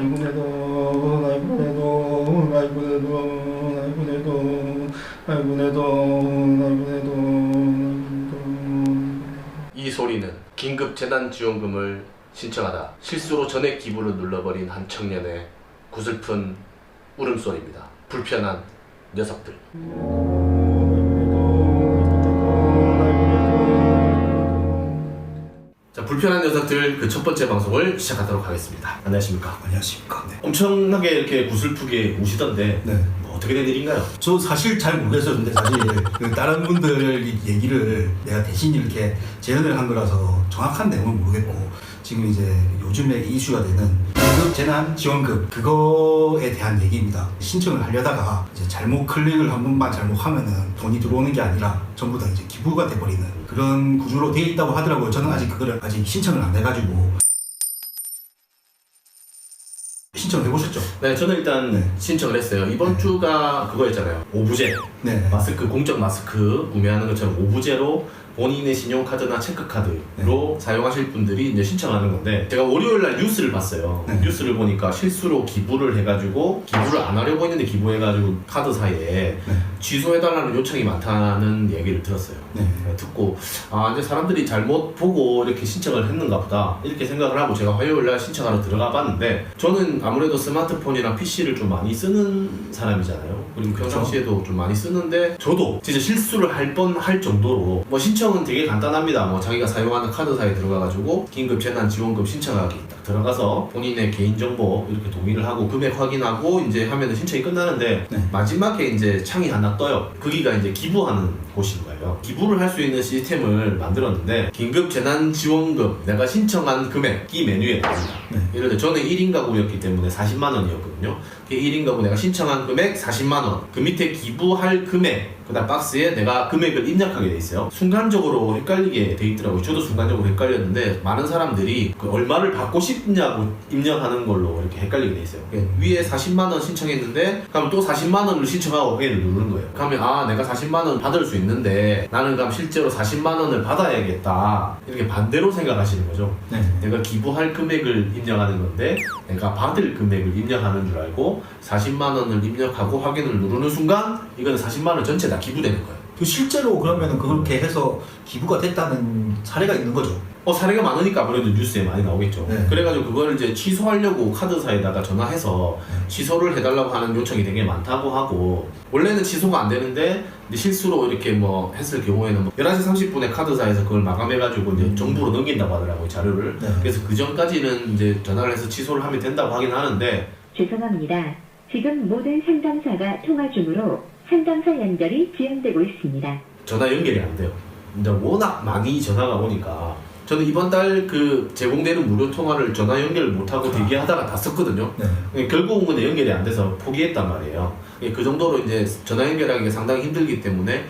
아이고 내돈 아이고 내돈 아이고 내돈 아이고 내돈 아이고 내돈 아이고 내돈. 이 소리는 긴급 재난지원금을 신청하다 실수로 전액 기부를 눌러버린 한 청년의 구슬픈 울음소리입니다. 불편한 녀석들. 자, 불편한 녀석들 그 첫 번째 방송을 시작하도록 하겠습니다. 안녕하십니까? 안녕하십니까. 네. 엄청나게 이렇게 구슬프게 우시던데 네. 뭐 어떻게 된 일인가요? 저 사실 잘 모르겠어요. 근데 사실 그 다른 분들 얘기를 내가 대신 이렇게 재연을 한 거라서 정확한 내용은 모르겠고, 지금 이제 요즘에 이슈가 되는 긴급 재난 지원금 그거에 대한 얘기입니다. 신청을 하려다가 이제 잘못 클릭을 한 번만 잘못하면은 돈이 들어오는 게 아니라 전부 다 이제 기부가 돼버리는 그런 구조로 되어 있다고 하더라고요. 저는 아직 그거를 아직 신청을 안 해가지고. 신청을 해보셨죠? 네, 저는 일단 네. 신청을 했어요. 이번 주가 그거였잖아요. 오부제. 네. 마스크, 공적 마스크 구매하는 것처럼 오부제로 본인의 신용카드나 체크카드로 사용하실 분들이 이제 신청하는 건데, 제가 월요일날 뉴스를 봤어요. 네. 뉴스를 보니까 실수로 기부를 해가지고 기부를 안 하려고 했는데 기부해가지고 카드사에 네. 취소해달라는 요청이 많다는 얘기를 들었어요. 네. 듣고 이제 사람들이 잘못 보고 이렇게 신청을 했는가 보다 이렇게 생각을 하고 제가 화요일날 신청하러 들어가 봤는데, 저는 아무래도 스마트폰이나 PC를 좀 많이 쓰는 사람이잖아요. 그리고 그렇죠. 평상시에도 좀 많이 쓰는데, 저도 진짜 실수를 할 뻔할 정도로 뭐 신청은 되게 간단합니다. 뭐 자기가 사용하는 카드사에 들어가가지고 긴급 재난 지원금 신청하기 딱 들어가서 본인의 개인정보 이렇게 동의를 하고 금액 확인하고 이제 하면은 신청이 끝나는데, 네. 마지막에 이제 창이 하나 떠요. 거기가 이제 기부하는 곳인 거예요. 기부를 할 수 있는 시스템을 만들었는데, 긴급 재난 지원금 내가 신청한 금액 이 메뉴에 나옵니다. 네. 예를 들어 저는 1인 가구였기 때문에 40만 원이었거든요. 1인 가구 내가 신청한 금액 40만 원. 그 밑에 기부할 금액, 그다음 박스에 내가 금액을 입력하게 돼 있어요. 순간적으로 헷갈리게 돼 있더라고요. 저도 순간적으로 헷갈렸는데, 많은 사람들이 그 얼마를 받고 싶냐고 입력하는 걸로 이렇게 헷갈리게 돼 있어요. 위에 40만 원 신청했는데, 그럼 또 40만 원을 신청하고 확인을 누르는 거예요. 그러면 내가 40만 원 받을 수 있는데 나는 그럼 실제로 40만 원을 받아야겠다, 이렇게 반대로 생각하시는 거죠. 네. 내가 기부할 금액을 입력하는 건데 내가 받을 금액을 입력하는 줄 알고 40만 원을 입력하고 확인을 누르는 순간 이거는 40만 원 전체 다 기부되는 거예요. 그 실제로 그러면은 그렇게 해서 기부가 됐다는 사례가 있는 거죠? 사례가 많으니까 아무래도 뉴스에 많이 나오겠죠. 네. 그래가지고 그걸 이제 취소하려고 카드사에다가 전화해서 취소를 해달라고 하는 요청이 되게 많다고 하고, 원래는 취소가 안 되는데 이제 실수로 이렇게 뭐 했을 경우에는 뭐 11시 30분에 카드사에서 그걸 마감해가지고 이제 정부로 넘긴다고 하더라고요, 자료를. 네. 그래서 그 전까지는 이제 전화를 해서 취소를 하면 된다고 하긴 하는데, 죄송합니다. 지금 모든 상담사가 통화 중으로 상담사 연결이 지연되고 있습니다. 전화 연결이 안 돼요. 이제 워낙 많이 전화가 오니까. 저는 이번 달 그 제공되는 무료 통화를 전화 연결을 못하고 대기하다가 다 썼거든요. 네. 결국은 연결이 안 돼서 포기했단 말이에요. 그 정도로 이제 전화 연결하기가 상당히 힘들기 때문에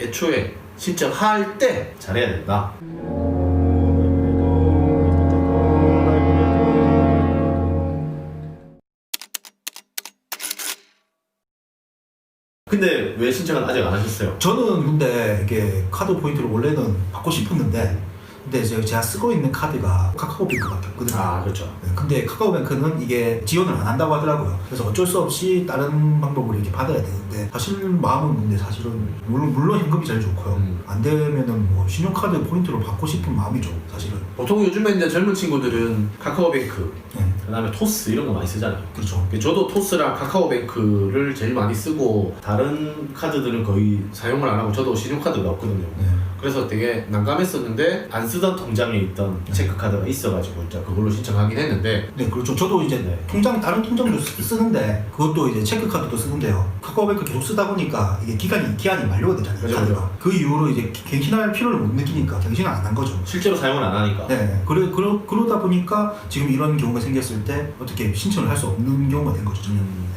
애초에 신청할 때 잘해야 된다. 근데 왜 신청은 아직 안 하셨어요? 저는 근데 이게 카드 포인트를 원래는 받고 싶었는데, 근데 제가 쓰고 있는 카드가 카카오뱅크밖에 없거든요. 그렇죠. 네, 근데 카카오뱅크는 이게 지원을 안 한다고 하더라고요. 그래서 어쩔 수 없이 다른 방법으로 이렇게 받아야 되는데, 사실 마음은 근데 사실은 물론 현금이 제일 좋고요. 안 되면은 뭐 신용카드 포인트로 받고 싶은 마음이죠, 사실은. 보통 요즘에 이제 젊은 친구들은 카카오뱅크, 네. 그다음에 토스 이런 거 많이 쓰잖아요. 그렇죠. 저도 토스랑 카카오뱅크를 제일 많이 쓰고, 다른 카드들은 거의 사용을 안 하고, 저도 신용카드가 없거든요. 네. 그래서 되게 난감했었는데, 안 쓰던 통장에 있던 체크카드가 있어가지고 일단 그걸로 신청하긴 했는데, 네, 그렇죠. 저도 이제 네. 다른 통장도 쓰는데, 그것도 이제 체크카드도 쓰는데요. 카카오뱅크 계속 쓰다 보니까 이게 기한이 만료가 되잖아요. 그죠, 카드가. 그죠. 그 이후로 이제 갱신할 필요를 못 느끼니까 갱신을 안 한 거죠. 실제로 사용을 안 하니까. 네, 그러다 보니까 지금 이런 경우가 생겼을 때 어떻게 신청을 할 수 없는 경우가 된 거죠. 저는.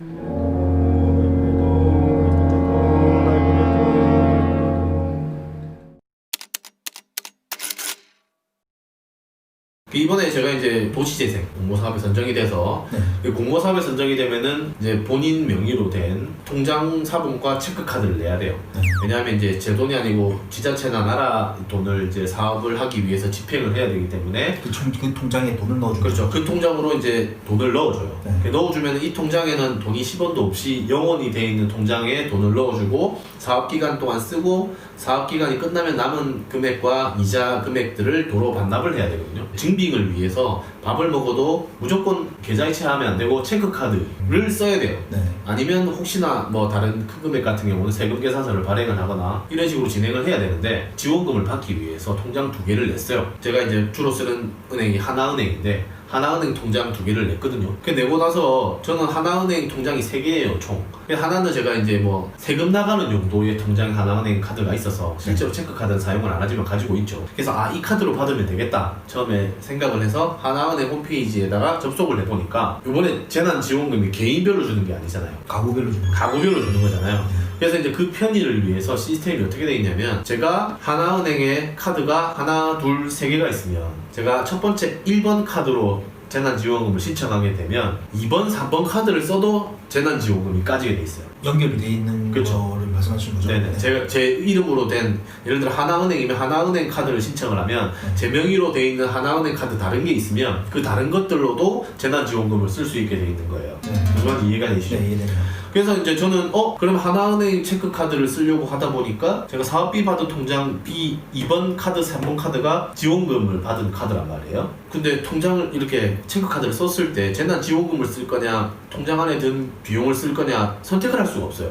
이번에 제가 이제 도시재생 공모사업에 선정이 돼서 네. 그 공모사업에 선정이 되면은 이제 본인 명의로 된 통장 사본과 체크카드를 내야 돼요. 네. 왜냐하면 이제 제 돈이 아니고 지자체나 나라 돈을 이제 사업을 하기 위해서 집행을 해야 되기 때문에 그 통장에 돈을 넣어주고. 그렇죠. 그 통장으로 이제 돈을 넣어줘요. 네. 넣어주면 이 통장에는 돈이 10원도 없이 영원히 돼 있는 통장에 돈을 넣어주고 사업기간 동안 쓰고 사업기간이 끝나면 남은 금액과 이자 금액들을 도로 반납을 해야 되거든요. 증빙을 위해서 밥을 먹어도 무조건 계좌이체하면 안 되고 체크카드를 써야 돼요. 네. 아니면 혹시나 뭐 다른 큰 금액 같은 경우는 세금 계산서를 발행을 하거나 이런 식으로 진행을 해야 되는데 지원금을 받기 위해서 통장 2개를 냈어요. 제가 이제 주로 쓰는 은행이 하나은행인데 하나은행 통장 2개를 냈거든요. 그 내고 나서 저는 하나은행 통장이 3개예요 총. 하나는 제가 이제 뭐 세금 나가는 용도의 통장 하나은행 카드가 있어서 실제로 체크카드는 사용을 안 하지만 가지고 있죠. 그래서 이 카드로 받으면 되겠다 처음에 생각을 해서 하나은행 홈페이지에다가 접속을 해보니까 이번에 재난지원금이 개인별로 주는 게 아니잖아요. 가구별로 주는. 가구별로 주는 거잖아요. 그래서 이제 그 편의를 위해서 시스템이 어떻게 되어 있냐면 제가 하나은행에 카드가 하나, 둘, 3개가 있으면 제가 첫 번째 1번 카드로 재난지원금을 신청하게 되면 2번, 3번 카드를 써도 재난지원금이 까지게 돼 있어요. 연결이 돼 있는 그렇죠. 거를 말씀하시는 거죠? 네네. 제가 제 이름으로 된 예를 들어 하나은행이면 하나은행 카드를 신청을 하면 제 명의로 돼 있는 하나은행 카드 다른 게 있으면 그 다른 것들로도 재난지원금을 쓸 수 있게 돼 있는 거예요. 네. 그건 이해가 되시죠? 네, 이해되네요. 그래서 이제 저는 그럼 하나은행 체크카드를 쓰려고 하다 보니까 제가 사업비 받은 통장 B 2번 카드, 3번 카드가 지원금을 받은 카드란 말이에요. 근데 통장을 이렇게 체크카드를 썼을 때 재난지원금을 쓸 거냐 통장 안에 든 비용을 쓸 거냐 선택을 할 수가 없어요.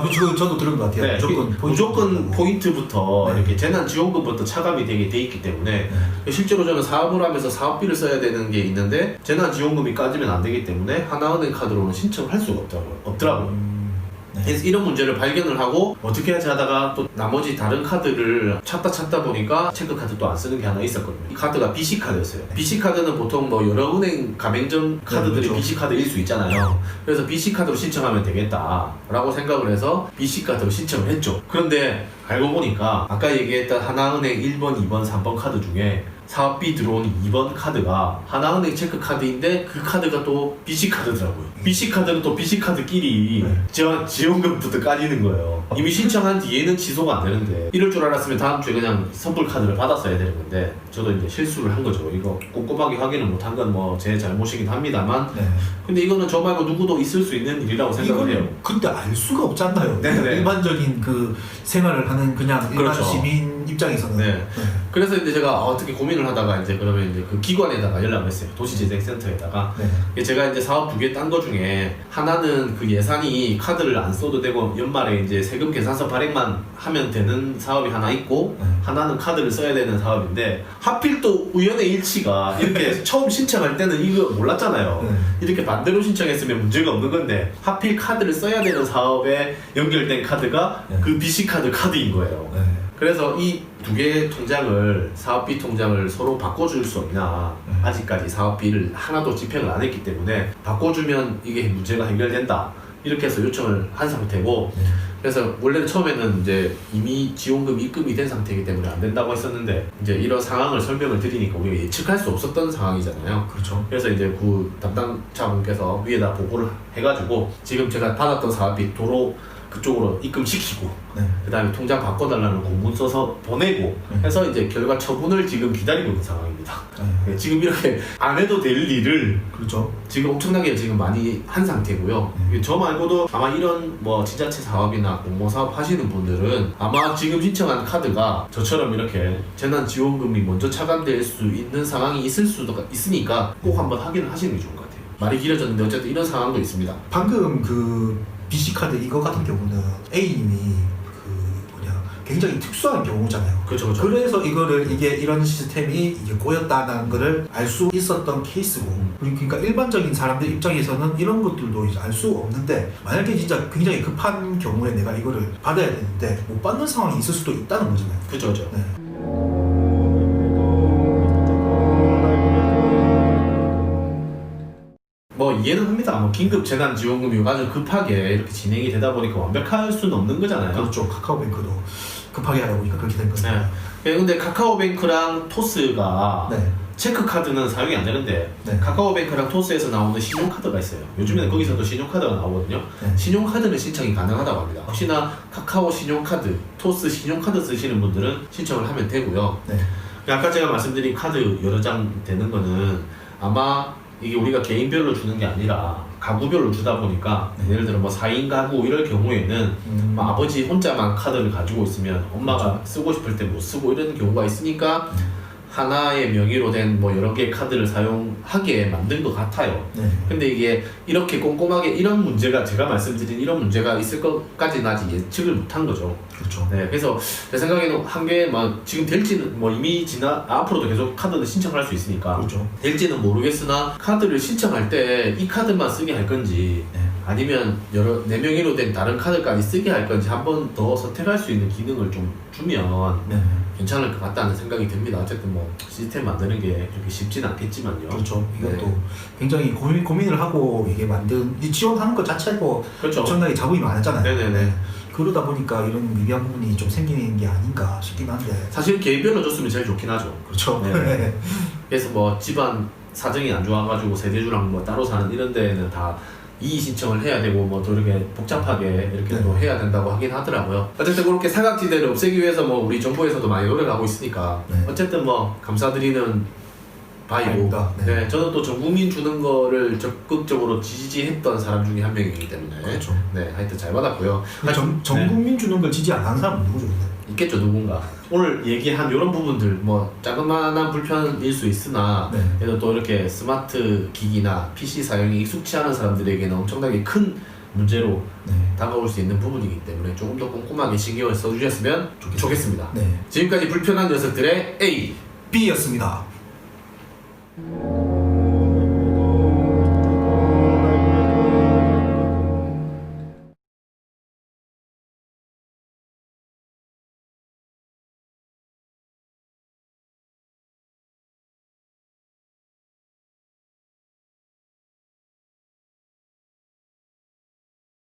그렇죠. 저도 들은 것 같아요. 네, 무조건 포인트부터 네. 이렇게 재난지원금부터 차감이 되게 돼 있기 때문에 실제로 저는 사업을 하면서 사업비를 써야 되는 게 있는데 재난지원금이 까지면 안 되기 때문에 하나은행 카드로는 신청을 할 수가 없더라고요. 네. 그래서 이런 문제를 발견을 하고 어떻게 하지 하다가 또 나머지 다른 카드를 찾다 보니까 체크카드 또 안 쓰는 게 하나 있었거든요. 이 카드가 BC카드였어요. BC카드는 보통 뭐 여러 은행 가맹점 카드들이 그렇죠. BC카드일 수 있잖아요. 그래서 BC카드로 신청하면 되겠다 라고 생각을 해서 BC카드로 신청을 했죠. 그런데 알고 보니까 아까 얘기했던 하나은행 1번, 2번, 3번 카드 중에 사업비 들어온 2번 카드가 하나은행 체크카드인데 그 카드가 또 BC카드더라고요. BC카드는 또 BC카드끼리 지원금부터 까지는 거예요. 이미 신청한 뒤에는 취소가 안 되는데 이럴 줄 알았으면 다음 주에 그냥 선불 카드를 받았어야 되는 건데 저도 이제 실수를 한 거죠. 이거 꼼꼼하게 확인을 못한 건 뭐 제 잘못이긴 합니다만 네. 근데 이거는 저 말고 누구도 있을 수 있는 일이라고 생각을 해요. 근데 알 수가 없지 않나요? 네네. 일반적인 그 생활을 하는 그냥 일반 그렇죠. 시민 입장에서는. 네. 그래서 이제 제가 어떻게 고민을 하다가 이제 그러면 이제 그 기관에다가 연락을 했어요. 도시재생센터에다가. 네. 제가 이제 사업 2개 딴 거 중에 하나는 그 예산이 카드를 안 써도 되고 연말에 이제 세금 계산서 발행만 하면 되는 사업이 하나 있고 네. 하나는 카드를 써야 되는 사업인데 하필 또 우연의 일치가 이렇게 처음 신청할 때는 이거 몰랐잖아요. 네. 이렇게 반대로 신청했으면 문제가 없는 건데 하필 카드를 써야 되는 사업에 연결된 카드가 네. 그 BC카드 카드인 거예요. 네. 그래서 이 2개의 통장을 사업비 통장을 서로 바꿔줄 수 없냐. 아직까지 사업비를 하나도 집행을 안 했기 때문에 바꿔주면 이게 문제가 해결된다 이렇게 해서 요청을 한 상태고 네. 그래서 원래는 처음에는 이제 이미 지원금이 입금이 된 상태이기 때문에 안 된다고 했었는데 이제 이런 상황을 설명을 드리니까 우리가 예측할 수 없었던 상황이잖아요. 그렇죠. 그래서 이제 그 담당자분께서 위에다 보고를 해가지고 지금 제가 받았던 사업비 도로 그쪽으로 입금시키고 네. 그 다음에 통장 바꿔달라는 공문 써서 보내고 해서 이제 결과 처분을 지금 기다리고 있는 상황입니다. 네. 지금 이렇게 안 해도 될 일을 그렇죠. 지금 엄청나게 지금 많이 한 상태고요. 저 말고도 아마 이런 뭐 지자체 사업이나 공모 사업 하시는 분들은 아마 지금 신청한 카드가 저처럼 이렇게 재난지원금이 먼저 차감될 수 있는 상황이 있을 수도 있으니까 꼭 한번 확인을 하시는 게 좋은 것 같아요. 말이 길어졌는데 어쨌든 이런 상황도 있습니다. 방금 그 BC카드 이거 같은 경우는 A님이 굉장히 특수한 경우잖아요. 그렇죠. 그래서 이게 이런 시스템이 이게 꼬였다는 거를 알 수 있었던 케이스고, 그러니까 일반적인 사람들 입장에서는 이런 것들도 이제 알 수 없는데, 만약에 진짜 굉장히 급한 경우에 내가 이거를 받아야 되는데 못 받는 상황이 있을 수도 있다는 거잖아요. 그렇죠. 네. 뭐 이해는 합니다. 뭐 긴급 재난 지원금이 아주 급하게 이렇게 진행이 되다 보니까 완벽할 수는 없는 거잖아요. 그렇죠. 카카오뱅크도 급하게 하다 보니까 그렇게 된 거죠. 네. 근데 카카오뱅크랑 토스가 네. 체크카드는 사용이 안 되는데 네. 카카오뱅크랑 토스에서 나오는 신용카드가 있어요. 요즘에는 거기서도 신용카드가 나오거든요. 네. 신용카드는 신청이 가능하다고 합니다. 혹시나 카카오 신용카드, 토스 신용카드 쓰시는 분들은 신청을 하면 되고요. 네. 아까 제가 말씀드린 카드 여러 장 되는 거는 아마 이게 우리가 개인별로 주는 게 아니라 가구별로 주다 보니까 네. 예를 들어 뭐 4인 가구 이럴 경우에는 뭐 아버지 혼자만 카드를 가지고 있으면 엄마가 쓰고 싶을 때 못 쓰고 이런 경우가 있으니까 하나의 명의로 된 뭐 여러 개의 카드를 사용하게 만든 것 같아요. 네. 근데 이게 이렇게 꼼꼼하게 이런 문제가 제가 말씀드린 이런 문제가 있을 것까지는 아직 예측을 못한 거죠. 그렇죠. 네, 그래서 제 생각에는 한 개 막 지금 될지는 뭐 이미 앞으로도 계속 카드는 신청할 수 있으니까 그렇죠. 될지는 모르겠으나 카드를 신청할 때 이 카드만 쓰게 할 건지 네. 아니면 여러 4명의로 된 다른 카드까지 쓰게 할 건지 한 번 더 선택할 수 있는 기능을 좀 주면 네. 괜찮을 것 같다는 생각이 듭니다. 어쨌든 뭐 시스템 만드는 게 그렇게 쉽진 않겠지만요. 그렇죠. 이것도 네. 굉장히 고민을 하고 이게 만든 이 지원하는 것 자체고 그렇죠. 엄청나게 자본이 많았잖아요. 네네네. 그러다 보니까 이런 미비한 부분이 좀 생기는 게 아닌가 싶긴 한데. 사실 개인별로 줬으면 제일 좋긴 하죠. 그렇죠. 네. 그래서 뭐 집안 사정이 안 좋아가지고 세대주랑 뭐 따로 사는 이런 데는 다 이의 신청을 해야 되고 뭐 또 이렇게 복잡하게 이렇게 네. 또 해야 된다고 하긴 하더라고요. 어쨌든 그렇게 사각지대를 없애기 위해서 뭐 우리 정부에서도 많이 노력하고 있으니까 네. 어쨌든 뭐 감사드리는 바이고 아닙니다. 네. 네, 저는 또 전 국민 주는 거를 적극적으로 지지했던 사람 중에 한 명이기 때문에 그렇죠. 네, 하여튼 잘 받았고요. 전 네. 국민 주는 걸 지지 안 하는 사람은 누구죠? 근데? 있겠죠 누군가. 오늘 얘기한 이런 부분들 뭐 자그마한 불편일 수 있으나 네. 그래도 또 이렇게 스마트 기기나 PC 사용이 익숙치 않은 사람들에게는 엄청나게 큰 문제로 네. 다가올 수 있는 부분이기 때문에 조금 더 꼼꼼하게 신경을 써주셨으면 좋겠습니다. 네. 지금까지 불편한 녀석들의 A B였습니다.